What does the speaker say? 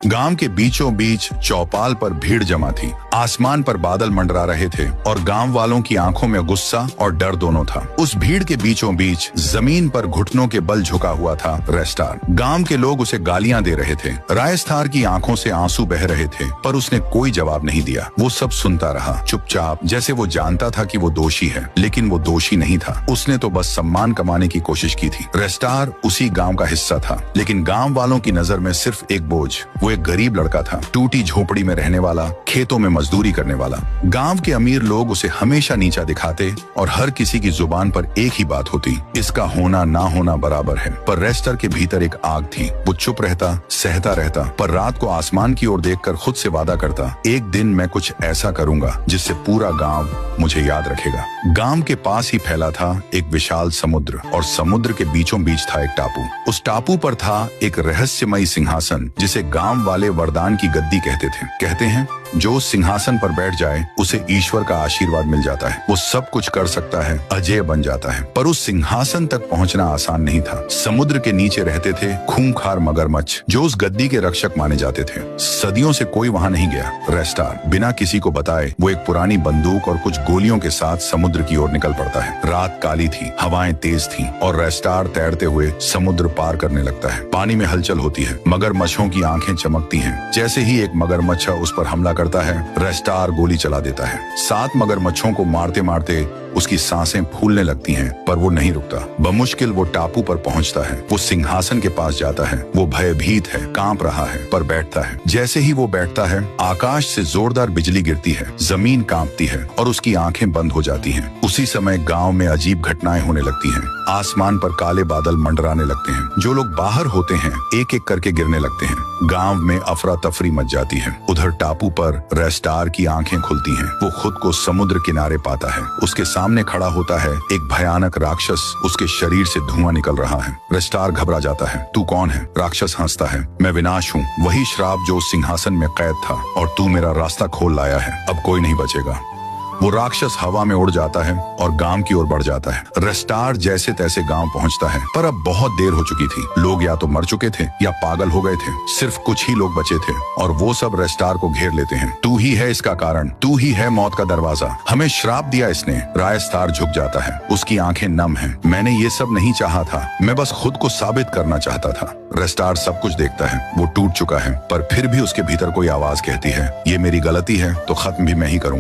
गांव के बीचों बीच चौपाल पर भीड़ जमा थी। आसमान पर बादल मंडरा रहे थे और गांव वालों की आंखों में गुस्सा और डर दोनों था। उस भीड़ के बीचों बीच जमीन पर घुटनों के बल झुका हुआ था रेस्टार। गांव के लोग उसे गालियां दे रहे थे। रायस्तार की आंखों से आंसू बह रहे थे, पर उसने कोई जवाब नहीं दिया। वो सब सुनता रहा चुपचाप, जैसे वो जानता था कि वो दोषी है, लेकिन वो दोषी नहीं था। उसने तो बस सम्मान कमाने की कोशिश की थी। रेस्टार उसी गांव का हिस्सा था, लेकिन गांव वालों की नजर में सिर्फ एक बोझ। वो एक गरीब लड़का था, टूटी झोपड़ी में रहने वाला, खेतों में मजदूरी करने वाला। गांव के अमीर लोग उसे हमेशा नीचा दिखाते और हर किसी की जुबान पर एक ही बात होती, इसका होना ना होना बराबर है। पर रेस्टर के भीतर एक आग थी। वो चुप रहता, सहता रहता, पर रात को आसमान की ओर देखकर खुद से वादा करता, एक दिन मैं कुछ ऐसा करूंगा जिससे पूरा गांव मुझे याद रखेगा। गांव के पास ही फैला था एक विशाल समुद्र, और समुद्र के बीचों बीच था एक टापू। उस टापू पर था एक रहस्यमयी सिंहासन, जिसे गांव वाले वरदान की गद्दी कहते थे। कहते हैं जो सिंहासन पर बैठ जाए उसे ईश्वर का आशीर्वाद मिल जाता है। वो सब कुछ कर सकता है, अजय बन जाता है। पर उस सिंहासन तक पहुंचना आसान नहीं था। समुद्र के नीचे रहते थे खूंखार मगरमच्छ, जो उस गद्दी के रक्षक माने जाते थे। सदियों से कोई वहां नहीं गया। रेस्टार बिना किसी को बताए वो एक पुरानी बंदूक और कुछ गोलियों के साथ समुद्र की ओर निकल पड़ता है। रात काली थी, हवाएं तेज थीं, और रेस्टार तैरते हुए समुद्र पार करने लगता है। पानी में हलचल होती है, मगरमच्छों की आंखें चमकती हैं। जैसे ही एक मगरमच्छ उस पर हमला करता है, रेस्टार गोली चला देता है। 7 मगरमच्छों को मारते मारते उसकी सांसें फूलने लगती हैं, पर वो नहीं रुकता। बमुश्किल वो टापू पर पहुंचता है। वो सिंहासन के पास जाता है। वो भयभीत है, कांप रहा है, पर बैठता है। जैसे ही वो बैठता है, आकाश से जोरदार बिजली गिरती है, जमीन कांपती है और उसकी आंखें बंद हो जाती हैं। उसी समय गांव में अजीब घटनाएं होने लगती हैं। आसमान पर काले बादल मंडराने लगते हैं। जो लोग बाहर होते हैं एक एक करके गिरने लगते हैं। गांव में अफरा तफरी मच जाती है। उधर टापू पर रेस्टार की आंखें खुलती हैं। वो खुद को समुद्र किनारे पाता है। उसके सामने खड़ा होता है एक भयानक राक्षस। उसके शरीर से धुआं निकल रहा है। रेस्टार घबरा जाता है। तू कौन है? राक्षस हंसता है। मैं विनाश हूँ, वही श्राप जो उस सिंहासन में कैद था, और तू मेरा रास्ता खोल लाया है। अब कोई नहीं बचेगा। वो राक्षस हवा में उड़ जाता है और गांव की ओर बढ़ जाता है। रेस्टार जैसे तैसे गांव पहुंचता है, पर अब बहुत देर हो चुकी थी। लोग या तो मर चुके थे या पागल हो गए थे। सिर्फ कुछ ही लोग बचे थे, और वो सब रेस्टार को घेर लेते हैं। तू ही है इसका कारण, तू ही है मौत का दरवाजा, हमें श्राप दिया इसने। रायस्तार झुक जाता है, उसकी आंखें नम हैं। मैंने ये सब नहीं चाहा था, मैं बस खुद को साबित करना चाहता था। रेस्टार सब कुछ देखता है, वो टूट चुका है, पर फिर भी उसके भीतर कोई आवाज कहती है, ये मेरी गलती है तो खत्म भी मैं ही करूंगा।